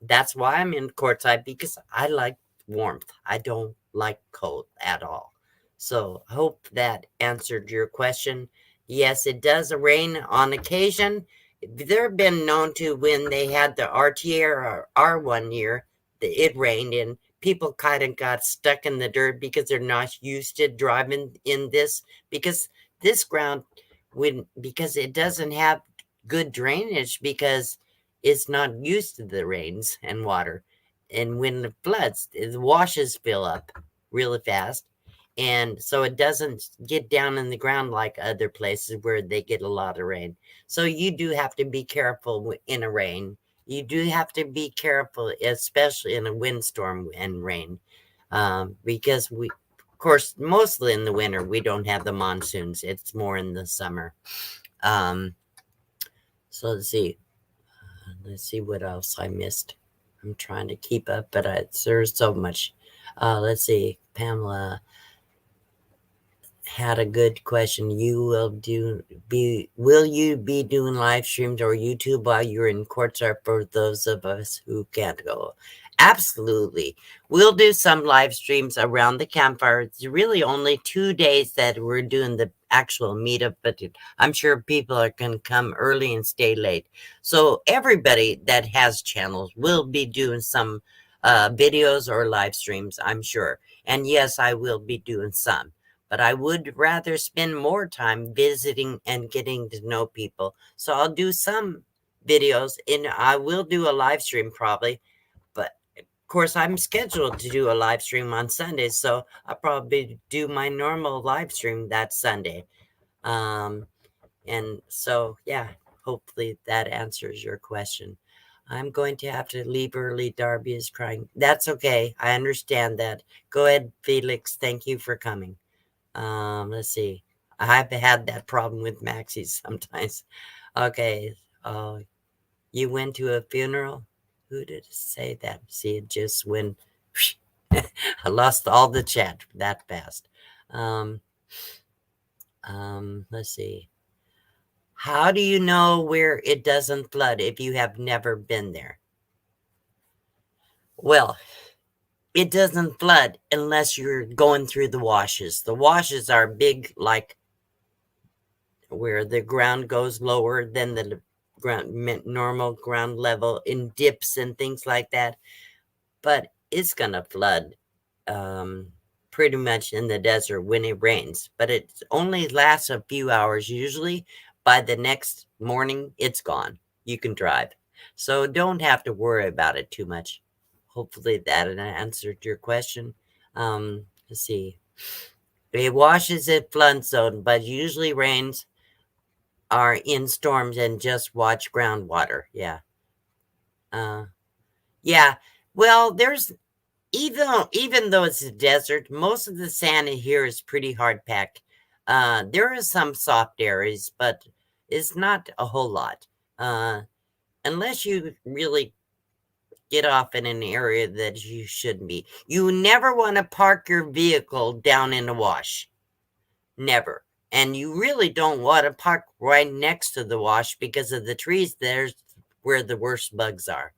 That's why I'm in Quartzsite, because I like warmth. I don't like cold at all. So I hope that answered your question. Yes, it does rain on occasion. There have been known to, when they had the RTR 1 year, it rained and people kind of got stuck in the dirt because they're not used to driving in this, because this ground, because it doesn't have good drainage, because it's not used to the rains and water. And when it floods, the washes fill up really fast. And so it doesn't get down in the ground like other places where they get a lot of rain. So you do have to be careful in a rain. You do have to be careful, especially in a windstorm and rain, because of course, mostly in the winter, we don't have the monsoons. It's more in the summer. Um, so let's see. Let's see what else I missed. I'm trying to keep up, but there's so much. Let's see. Pamela had a good question. Will you be doing live streams or YouTube while you're in Quartzsite for those of us who can't go? Absolutely. We'll do some live streams around the campfire. It's really only 2 days that we're doing the actual meetup, but I'm sure people are going to come early and stay late. So everybody that has channels will be doing some videos or live streams, I'm sure. And yes, I will be doing some, but I would rather spend more time visiting and getting to know people. So I'll do some videos, and I will do a live stream probably. But of course, I'm scheduled to do a live stream on Sundays, so I'll probably do my normal live stream that Sunday. Um, and so, yeah, hopefully that answers your question. I'm going to have to leave early. Darby is crying. That's okay. I understand that. Go ahead, Felix. Thank you for coming. Let's see. I've had that problem with Maxie sometimes. Okay. You went to a funeral? Who did say that? See, it just went. I lost all the chat that fast. Um, let's see. How do you know where it doesn't flood if you have never been there? Well, it doesn't flood unless you're going through the washes. The washes are big, like where the ground goes lower than the normal ground level in dips and things like that. But it's gonna flood pretty much in the desert when it rains. But it only lasts a few hours. Usually, by the next morning, it's gone. You can drive, so don't have to worry about it too much. Hopefully, that answered your question. Let's see. It washes at flood zone, but usually rains are in storms and just watch groundwater. Yeah. Uh, yeah. Well, there's even though it's a desert, most of the sand in here is pretty hard packed. There are some soft areas, but it's not a whole lot. Unless you really get off in an area that you shouldn't be. You never want to park your vehicle down in a wash. Never. And you really don't want to park right next to the wash because of the trees. There's where the worst bugs are.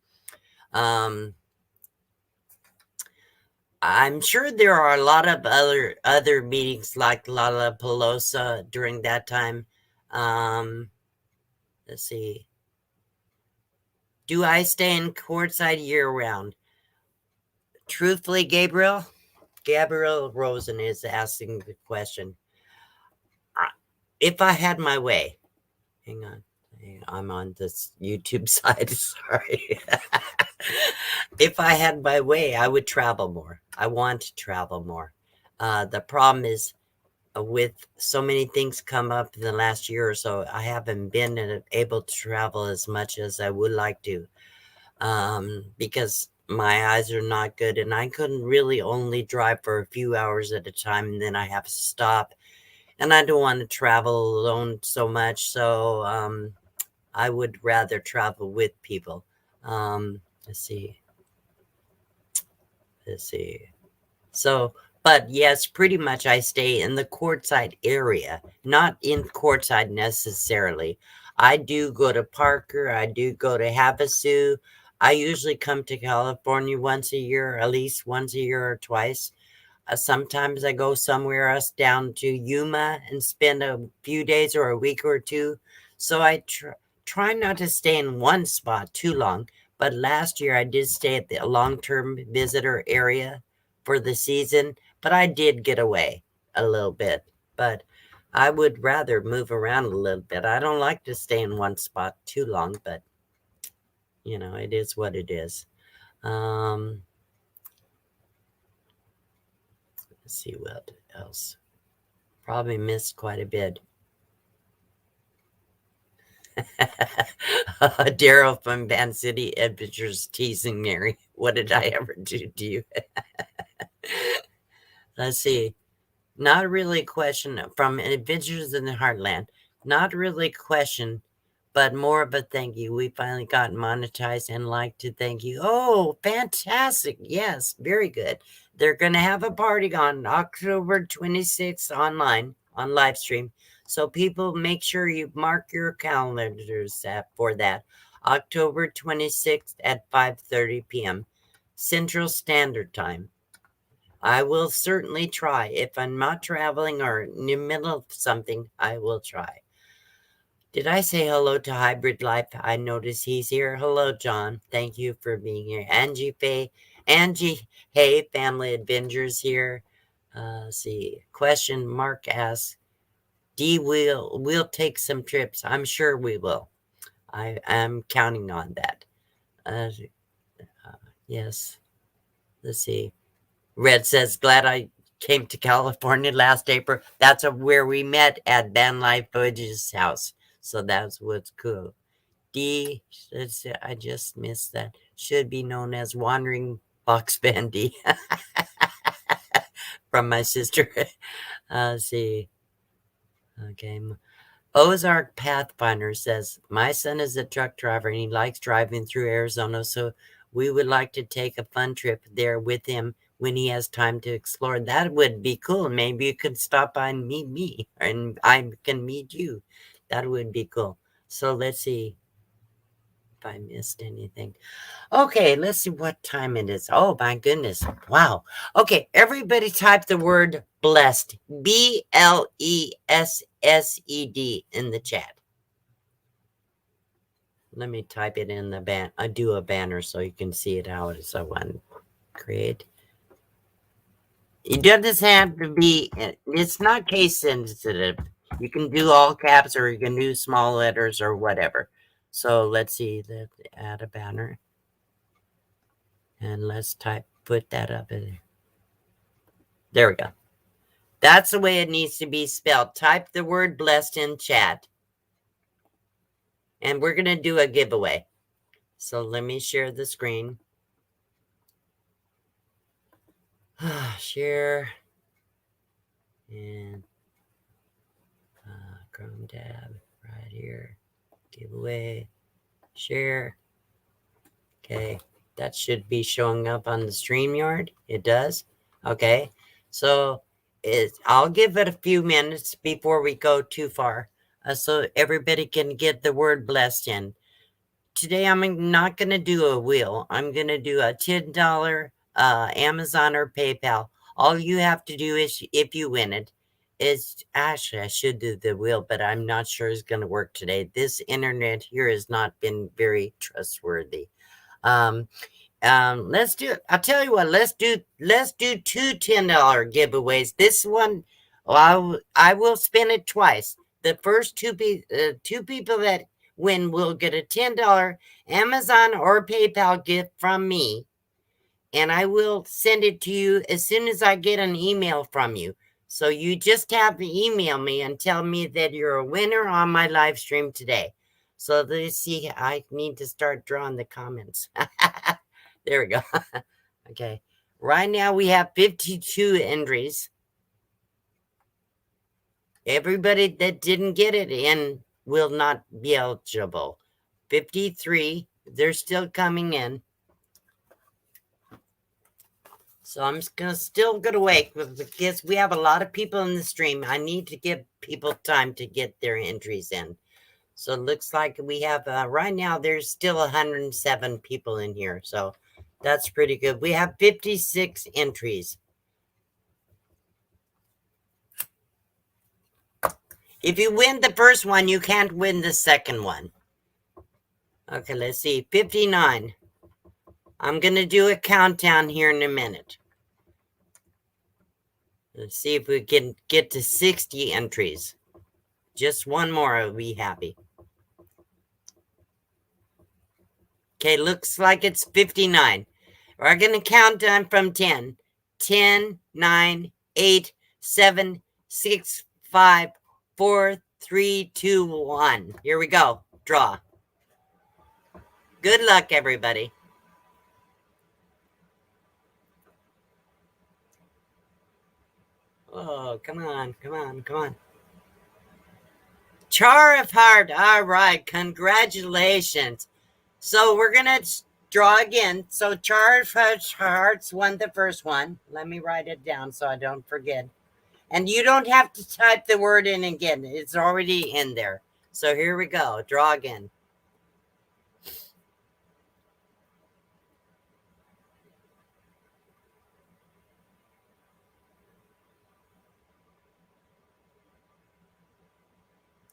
I'm sure there are a lot of other meetings like Lollapalooza during that time. Let's see. Do I stay in Quartzsite year round? Truthfully, Gabriel Rosen is asking the question. If I had my way, hang on. I'm on this YouTube side. Sorry. If I had my way, I would travel more. I want to travel more. The problem is, with so many things come up in the last year or so, I haven't been able to travel as much as I would like to, because my eyes are not good, and I couldn't really only drive for a few hours at a time, and then I have to stop. And I don't want to travel alone so much, so I would rather travel with people. Let's see. So, but yes, pretty much I stay in the Quartzsite area, not in Quartzsite necessarily. I do go to Parker. I do go to Havasu. I usually come to California once a year, at least once a year or twice. Sometimes I go somewhere else down to Yuma and spend a few days or a week or two. So I try not to stay in one spot too long. But last year I did stay at the long-term visitor area for the season, but I did get away a little bit. But I would rather move around a little bit. I don't like to stay in one spot too long, but it is what it is. Let's see what else. Probably missed quite a bit. Daryl from Van City Adventures teasing Mary. What did I ever do to you? Let's see. Not really a question from Adventures in the Heartland. Not really a question, but more of a thank you. We finally got monetized and like to thank you. Oh, fantastic. Yes, very good. They're going to have a party on October 26th online on live stream. So people make sure you mark your calendars for that. October 26th at 5:30 p.m. Central Standard Time. I will certainly try. If I'm not traveling or in the middle of something, I will try. Did I say hello to Hybrid Life? I notice he's here. Hello, John. Thank you for being here. Angie Faye. Angie, hey, Family Adventures here. Let's see. Question Mark asks, we'll take some trips. I'm sure we will. I am counting on that. Yes. Let's see. Red says, glad I came to California last April. That's where we met at Life Voyages house. So that's what's cool. D, I just missed that. Should be known as Wandering Box Van Dee. From my sister. Let's see. Okay. Ozark Pathfinder says, my son is a truck driver and he likes driving through Arizona, so we would like to take a fun trip there with him when he has time to explore. That would be cool. Maybe you could stop by and meet me, and I can meet you. That would be cool. So let's see if I missed anything. Okay, let's see what time it is. Oh, my goodness. Wow. Okay, everybody type the word blessed. BLESSED in the chat. Let me type it in the ban. I do a banner so you can see it how it is. I want to create. It doesn't have to be, it's not case sensitive. You can do all caps or you can do small letters or whatever. So let's see, let's add a banner. And let's put that up in there. There we go. That's the way it needs to be spelled. Type the word blessed in chat. And we're going to do a giveaway. So let me share the screen. Share. And Chrome tab right here. Giveaway. Share. Okay. That should be showing up on the StreamYard. It does. Okay. So I'll give it a few minutes before we go too far. So everybody can get the word blessed in. Today, I'm not going to do a wheel. I'm going to do a $10 Amazon or PayPal. All you have to do is, if you win it, is actually, I should do the wheel, but I'm not sure it's going to work today. This internet here has not been very trustworthy. Let's do it. I'll tell you what, let's do two $10 giveaways. This one, I will spin it twice. The first two people that win will get a $10 Amazon or PayPal gift from me. And I will send it to you as soon as I get an email from you. So you just have to email me and tell me that you're a winner on my live stream today. So let's see, I need to start drawing the comments. There we go. Okay. Right now we have 52 entries. Everybody that didn't get it in will not be eligible. 53, they're still coming in. So I'm still going to wait because we have a lot of people in the stream. I need to give people time to get their entries in. So it looks like we have, right now, there's still 107 people in here. So that's pretty good. We have 56 entries. If you win the first one, you can't win the second one. Okay, let's see. 59. I'm going to do a countdown here in a minute. Let's see if we can get to 60 entries. Just one more, I'll be happy. Okay, looks like it's 59. We're going to count down from 10. 10, 9, 8, 7, 6, 5, 4, 3, 2, 1. Here we go. Draw. Good luck, everybody. Oh, come on, come on, come on. Char of Heart. All right, congratulations. So we're going to draw again. So Char of Hearts won the first one. Let me write it down so I don't forget. And you don't have to type the word in again. It's already in there. So here we go. Draw again.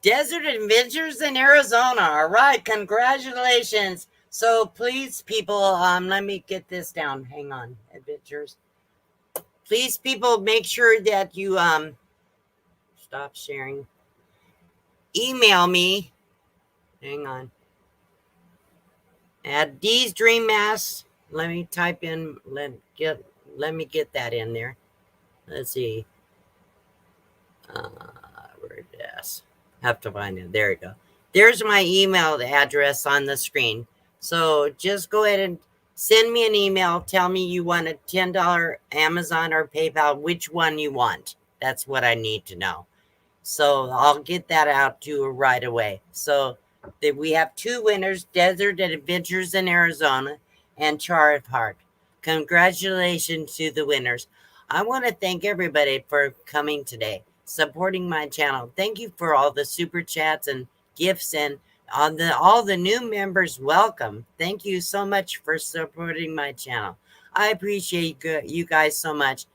Desert Adventures in Arizona. All right, congratulations. So please, people, let me get this down. Hang on, adventures. Please, people, make sure that you stop sharing. Email me. Hang on. Add these dream masks. Let me type in. Let me get that in there. Let's see. Where this? Have to find it. There you go. There's my email address on the screen. So just go ahead and send me an email. Tell me you want a $10 Amazon or PayPal, which one you want. That's what I need to know. So I'll get that out to you right away. So we have two winners, Desert Adventures in Arizona and Char of Heart. Congratulations to the winners. I want to thank everybody for coming today, supporting my channel. Thank you for all the super chats and gifts, and all the new members. Welcome. Thank you so much for supporting my channel. I appreciate you guys so much.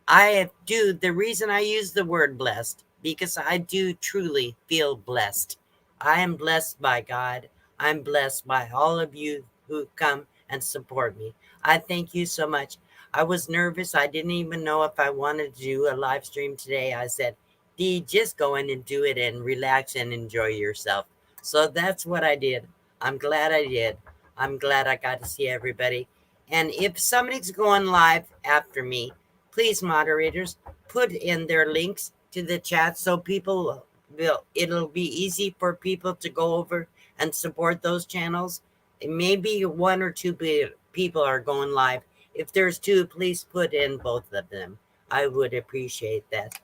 The reason I use the word blessed, because I do truly feel blessed. I am blessed by God. I'm blessed by all of you who come and support me. I thank you so much. I was nervous. I didn't even know if I wanted to do a live stream today. I said, Dee, just go in and do it and relax and enjoy yourself. So that's what I did. I'm glad I did. I'm glad I got to see everybody. And if somebody's going live after me, please, moderators, put in their links to the chat so people it'll be easy for people to go over and support those channels. Maybe one or two people are going live. If there's two, please put in both of them. I would appreciate that.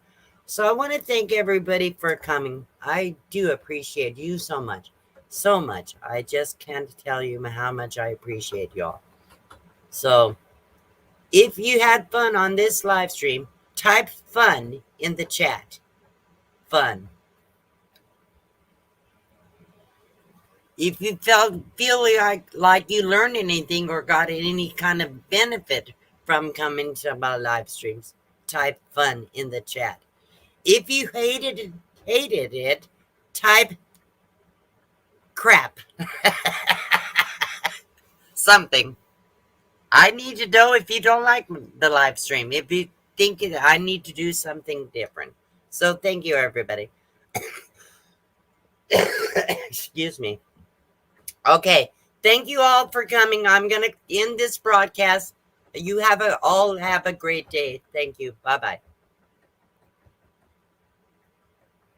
So I want to thank everybody for coming. I do appreciate you so much. So much. I just can't tell you how much I appreciate y'all. So if you had fun on this live stream, type fun in the chat. Fun. If you feel like you learned anything or got any kind of benefit from coming to my live streams, type fun in the chat. If you hated it, type crap. Something. I need to know if you don't like the live stream. If you think I need to do something different. So thank you, everybody. Excuse me. Okay. Thank you all for coming. I'm going to end this broadcast. You all have a great day. Thank you. Bye-bye.